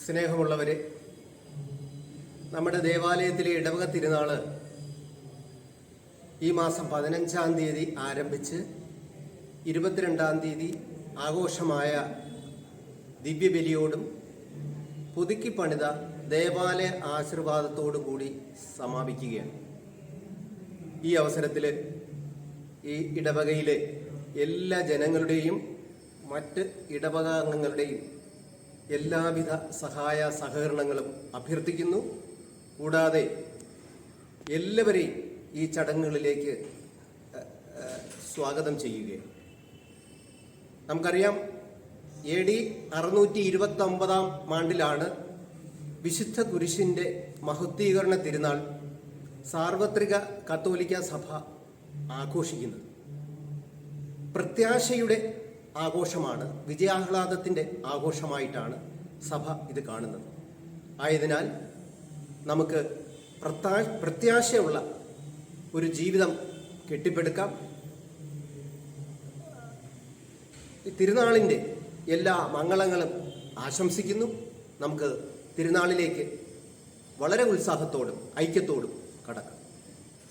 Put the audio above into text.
സ്നേഹമുള്ളവരെ, നമ്മുടെ ദേവാലയത്തിലെ ഇടവക തിരുനാള് ഈ മാസം 15-ാം തീയതി ആരംഭിച്ച് 22-ാം തീയതി ആഘോഷമായ ദിവ്യബലിയോടും പുതുക്കി പണിത ദേവാലയ ആശീർവാദത്തോടും കൂടി സമാപിക്കുകയാണ്. ഈ അവസരത്തിൽ ഈ ഇടവകയിലെ എല്ലാ ജനങ്ങളുടെയും മറ്റ് ഇടവകാംഗങ്ങളുടെയും എല്ലാവിധ സഹായ സഹകരണങ്ങളും അഭ്യർത്ഥിക്കുന്നു. കൂടാതെ എല്ലാവരെയും ഈ ചടങ്ങുകളിലേക്ക് സ്വാഗതം ചെയ്യുകയാണ്. നമുക്കറിയാം, AD 629 ആണ്ടിലാണ് വിശുദ്ധ കുരിശിൻ്റെ മഹത്വീകരണ തിരുനാൾ സാർവത്രിക കത്തോലിക്ക സഭ ആഘോഷിക്കുന്നത്. പ്രത്യാശയുടെ ആഘോഷമാണ്, വിജയാഹ്ലാദത്തിൻ്റെ ആഘോഷമായിട്ടാണ് സഭ ഇത് കാണുന്നത്. ആയതിനാൽ നമുക്ക് പ്രത്യാശയുള്ള ഒരു ജീവിതം കെട്ടിപ്പടുക്കാം. തിരുനാളിൻ്റെ എല്ലാ മംഗളങ്ങളും ആശംസിക്കുന്നു. നമുക്ക് തിരുനാളിലേക്ക് വളരെ ഉത്സാഹത്തോടും ഐക്യത്തോടും കടക്കാം.